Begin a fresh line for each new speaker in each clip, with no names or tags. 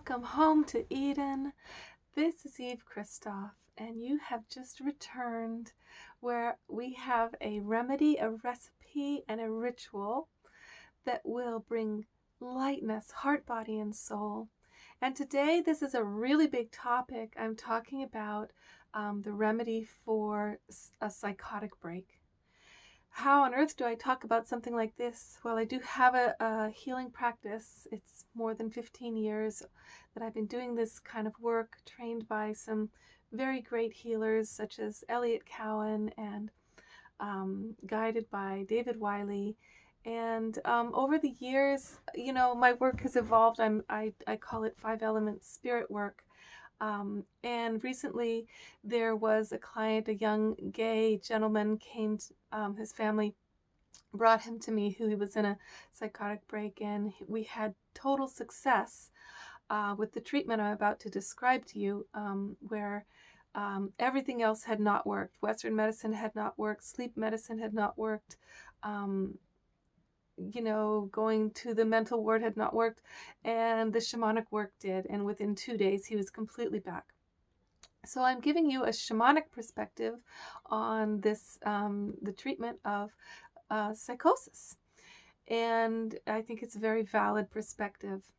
welcome home to Eden. This is Eve Christoph, and you have just returned where we have a remedy, a recipe, and a ritual that will bring lightness, heart, body, and soul. And today, this is a really big topic. I'm talking about the remedy for a psychotic break. How on earth do I talk about something like this? Well, I do have a healing practice. It's more than 15 years that I've been doing this kind of work, trained by some very great healers such as Elliot Cowan and guided by David Wiley. And over the years, my work has evolved. I call it 5 element spirit work. And recently there was a client, a young gay gentleman came, his family brought him to me, who he was in a psychotic break, and we had total success with the treatment I'm about to describe to you, where everything else had not worked. Western medicine had not worked. Sleep medicine had not worked. Going to the mental ward had not worked, and the shamanic work did. And within 2 days, he was completely back. So I'm giving you a shamanic perspective on this, the treatment of psychosis. And I think it's a very valid perspective.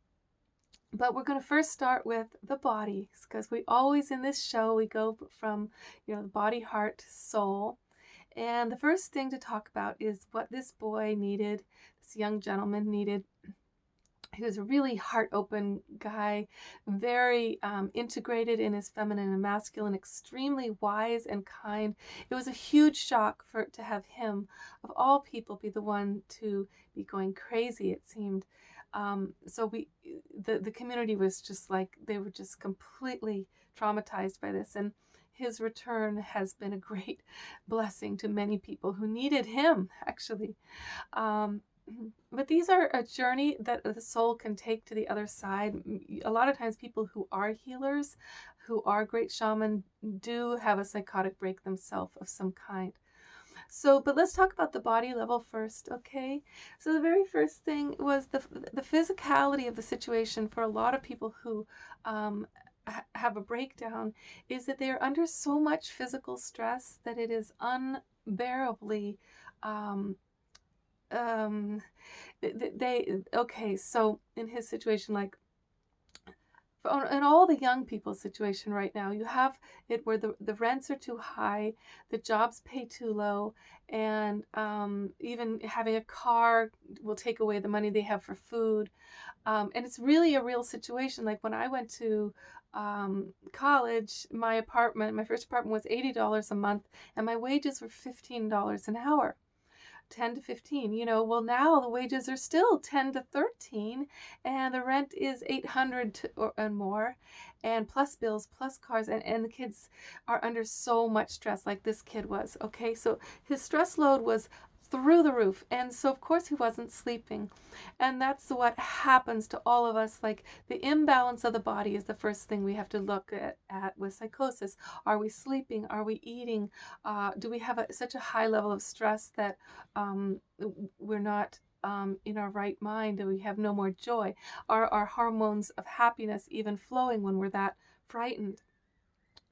But we're going to first start with the body, because we always in this show, we go from, the body, heart, soul. And the first thing to talk about is what this boy needed, this young gentleman needed. He was a really heart-open guy, very integrated in his feminine and masculine, extremely wise and kind. It was a huge shock to have him, of all people, be the one to be going crazy, it seemed. So the community was just like, they were just completely traumatized by this. And his return has been a great blessing to many people who needed him, actually. But these are a journey that the soul can take to the other side. A lot of times people who are healers, who are great shaman, do have a psychotic break themselves of some kind. But let's talk about the body level first, okay? So the very first thing was the physicality of the situation for a lot of people who have a breakdown, is that they are under so much physical stress that it is unbearably so in his situation, like in all the young people's situation right now, you have it where the rents are too high, the jobs pay too low, and even having a car will take away the money they have for food. And it's really a real situation. Like when I went to college, my first apartment was $80 a month, and my wages were $15 an hour. 10 to 15, well, now the wages are still 10 to 13, and the rent is 800 and more, and plus bills, plus cars, and the kids are under so much stress, like this kid was. Okay, so his stress load was through the roof, and so of course he wasn't sleeping. And that's what happens to all of us. Like, the imbalance of the body is the first thing we have to look at with psychosis. Are we sleeping? Are we eating? Do we have such a high level of stress that we're not in our right mind, and we have no more joy? Are our hormones of happiness even flowing when we're that frightened?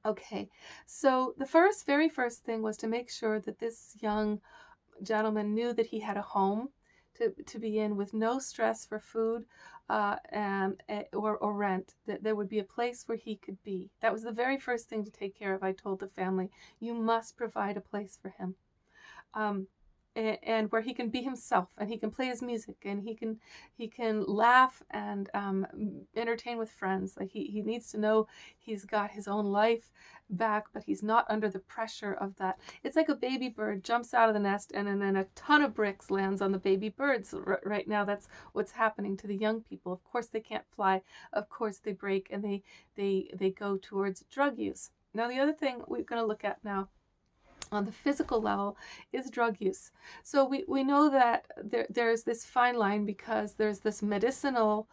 Okay, so the very first thing was to make sure that this young gentleman knew that he had a home to be in, with no stress for food or rent, that there would be a place where he could be. That was the very first thing to take care of. I told the family, you must provide a place for him. And where he can be himself, and he can play his music, and he can laugh and entertain with friends. Like, he needs to know he's got his own life back, but he's not under the pressure of that. It's like a baby bird jumps out of the nest, and then a ton of bricks lands on the baby birds. Right now, that's what's happening to the young people. Of course they can't fly. Of course they break, and they go towards drug use. Now, the other thing we're going to look at now on the physical level is drug use. So we know that there's this fine line, because there's this medicinal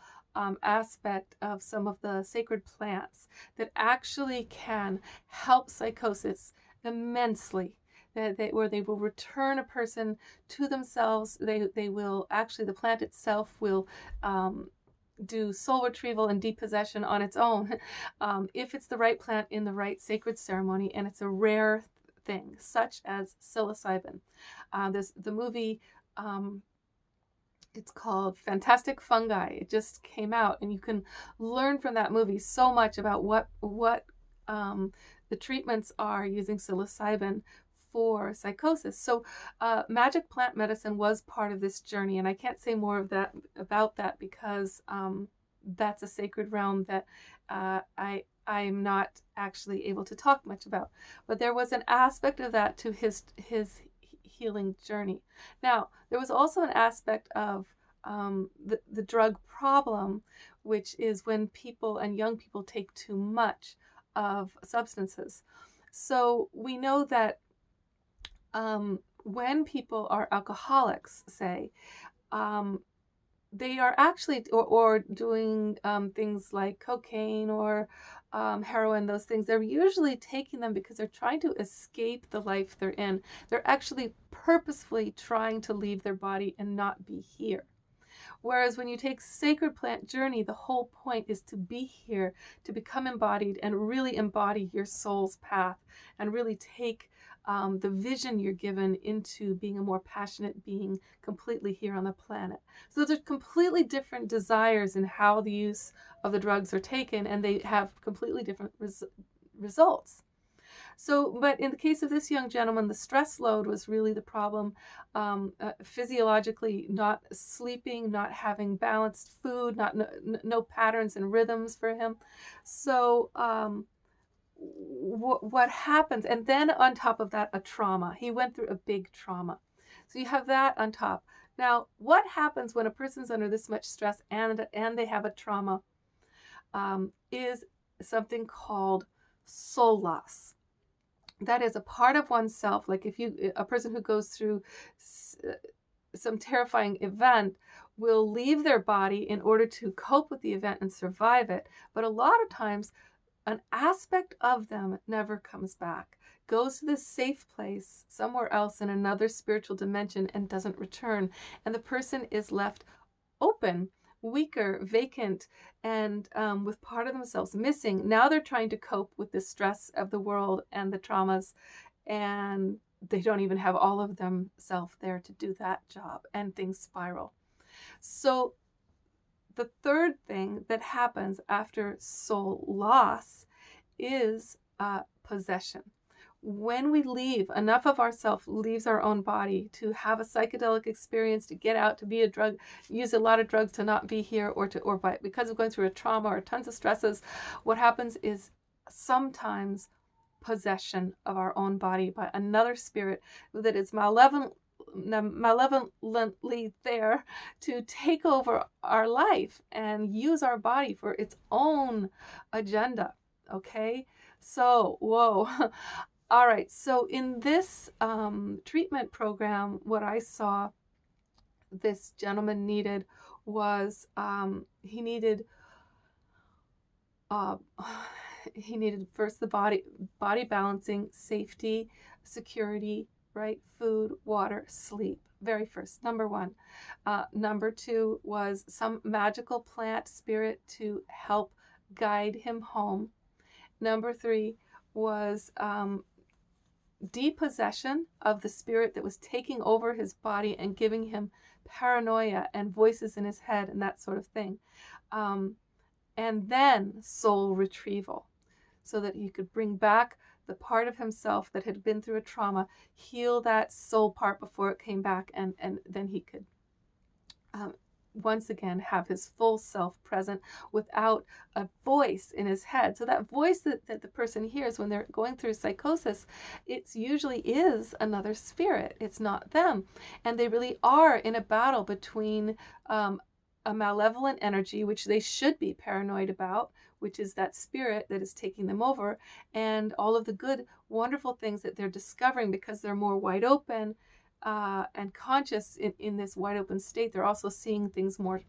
aspect of some of the sacred plants that actually can help psychosis immensely. Where they will return a person to themselves. They will actually, the plant itself will do soul retrieval and depossession on its own, if it's the right plant in the right sacred ceremony, and it's a rare thing, such as psilocybin. There's the movie. It's called Fantastic Fungi. It just came out, and you can learn from that movie so much about what the treatments are using psilocybin for psychosis. So, magic plant medicine was part of this journey, and I can't say more of that about that because that's a sacred realm that I'm not actually able to talk much about. But there was an aspect of that to his healing journey. Now, there was also an aspect of the drug problem, which is when people and young people take too much of substances. So we know that when people are alcoholics, say, they are actually, or doing things like cocaine or heroin, those things, they're usually taking them because they're trying to escape the life they're in. They're actually purposefully trying to leave their body and not be here. Whereas when you take Sacred Plant Journey, the whole point is to be here, to become embodied and really embody your soul's path and really take the vision you're given into being a more passionate being completely here on the planet. So those are completely different desires in how the use of the drugs are taken, and they have completely different results. So, but in the case of this young gentleman, the stress load was really the problem. Physiologically, not sleeping, not having balanced food, no patterns and rhythms for him. So, what happens? And then on top of that, a trauma. He went through a big trauma. So you have that on top. Now, what happens when a person's under this much stress and they have a trauma is something called soul loss. That is a part of oneself. Like if a person who goes through some terrifying event will leave their body in order to cope with the event and survive it. But a lot of times, an aspect of them never comes back, goes to this safe place somewhere else in another spiritual dimension and doesn't return. And the person is left open, weaker, vacant, and with part of themselves missing. Now they're trying to cope with the stress of the world and the traumas, and they don't even have all of themselves there to do that job, and things spiral. So the third thing that happens after soul loss is possession. When we leave, enough of ourself leaves our own body to have a psychedelic experience, to get out, to be a drug, use a lot of drugs to not be here, because of going through a trauma or tons of stresses, what happens is sometimes possession of our own body by another spirit that is malevolently there to take over our life and use our body for its own agenda. Okay, so whoa. All right, so in this treatment program, what I saw this gentleman needed was he needed first the body balancing, safety, security, right? Food, water, sleep. Very first, number one. Number two was some magical plant spirit to help guide him home. Number three was depossession of the spirit that was taking over his body and giving him paranoia and voices in his head and that sort of thing. And then soul retrieval, so that he could bring back the part of himself that had been through a trauma, heal that soul part before it came back, and then he could once again have his full self present without a voice in his head. So that voice that the person hears when they're going through psychosis, it usually is another spirit. It's not them. And they really are in a battle between a malevolent energy, which they should be paranoid about, which is that spirit that is taking them over, and all of the good, wonderful things that they're discovering because they're more wide open and conscious in this wide open state. They're also seeing things more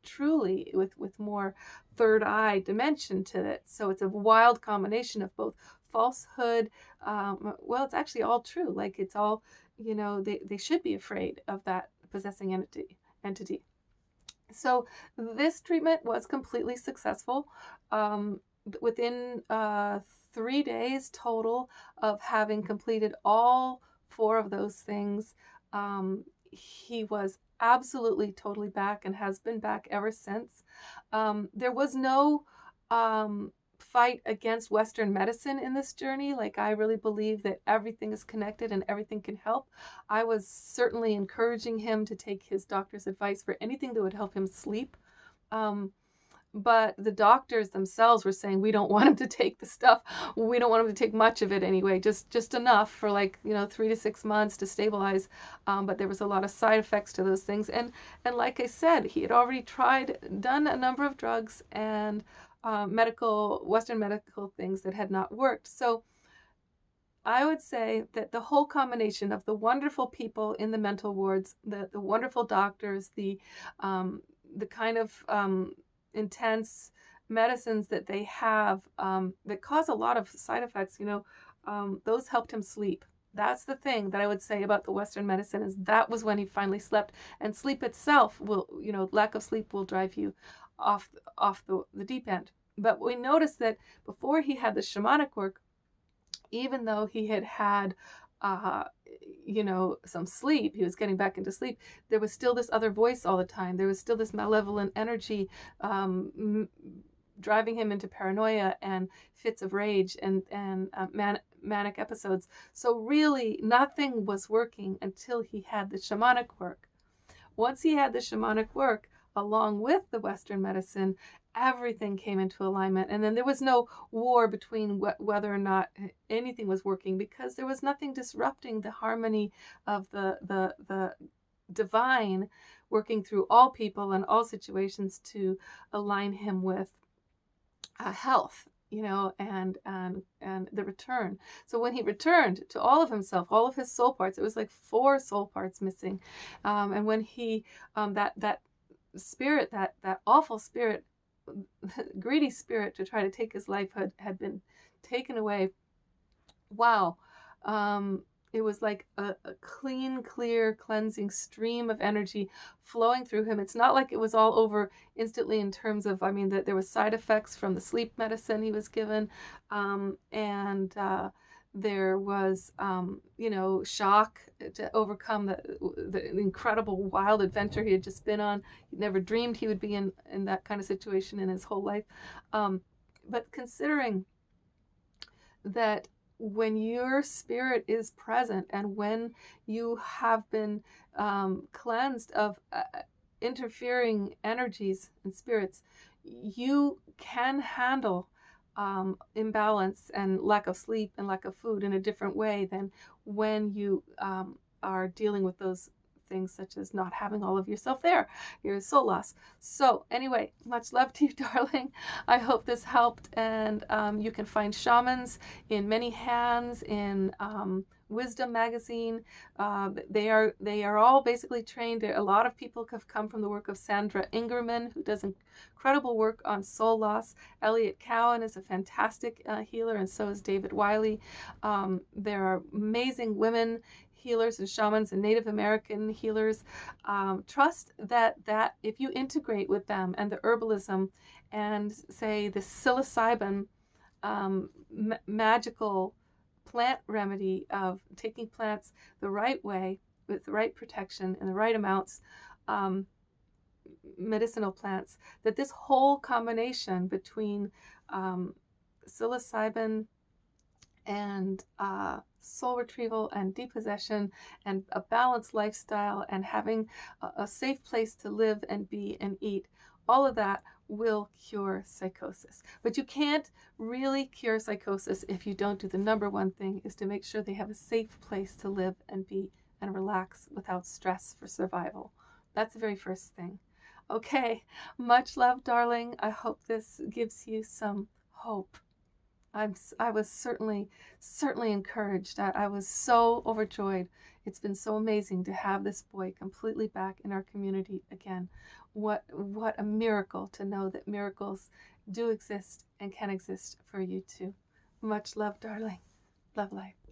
truly with more third eye dimension to it. So it's a wild combination of both falsehood. Well, it's actually all true. Like it's all, they should be afraid of that possessing entity. So this treatment was completely successful. Within 3 days total of having completed all four of those things, he was absolutely totally back and has been back ever since. There was no fight against Western medicine in this journey. Like, I really believe that everything is connected and everything can help. I was certainly encouraging him to take his doctor's advice for anything that would help him sleep. Um, but the doctors themselves were saying, we don't want him to take the stuff. We don't want him to take much of it anyway, just enough for, like, 3 to 6 months to stabilize. But there was a lot of side effects to those things. And like I said, he had already done a number of drugs and Western medical things that had not worked. So I would say that the whole combination of the wonderful people in the mental wards, the wonderful doctors, the kind of intense medicines that they have that cause a lot of side effects, those helped him sleep. That's the thing that I would say about the Western medicine, is that was when he finally slept. And sleep itself will, lack of sleep will drive you off the deep end. But we noticed that before he had the shamanic work, even though he had uh, some sleep, he was getting back into sleep, there was still this other voice all the time. There was still this malevolent energy driving him into paranoia and fits of rage and manic episodes. So really, nothing was working until he had the shamanic work. Once he had the shamanic work, along with the Western medicine, everything came into alignment. And then there was no war between whether or not anything was working, because there was nothing disrupting the harmony of the divine working through all people and all situations to align him with health, and the return. So when he returned to all of himself, all of his soul parts, it was like 4 soul parts missing. And when he, that spirit, that awful spirit, greedy spirit to try to take his life had been taken away. Wow. It was like a clean, clear, cleansing stream of energy flowing through him. It's not like it was all over instantly, in terms of, that there was side effects from the sleep medicine he was given. And there was, shock to overcome the incredible wild adventure he had just been on. He'd never dreamed he would be in that kind of situation in his whole life. But considering that when your spirit is present and when you have been cleansed of interfering energies and spirits, you can handle imbalance and lack of sleep and lack of food in a different way than when you are dealing with those things, such as not having all of yourself there, your soul loss. So anyway, much love to you, darling. I hope this helped. And you can find shamans in many hands in Wisdom magazine. They are all basically trained. A lot of people have come from the work of Sandra Ingerman, who does incredible work on soul loss. Elliot Cowan is a fantastic healer, and so is David Wiley. There are amazing women healers and shamans and Native American healers. Trust that if you integrate with them and the herbalism and, say, the psilocybin magical plant remedy of taking plants the right way, with the right protection and the right amounts, medicinal plants, that this whole combination between psilocybin and soul retrieval and depossession and a balanced lifestyle and having a safe place to live and be and eat, all of that will cure psychosis. But you can't really cure psychosis if you don't do the number one thing, is to make sure they have a safe place to live and be and relax without stress for survival. That's the very first thing. Okay, much love, darling. I hope this gives you some hope. I was certainly encouraged. I was so overjoyed. It's been so amazing to have this boy completely back in our community again. What a miracle to know that miracles do exist and can exist for you too. Much love, darling. Love life.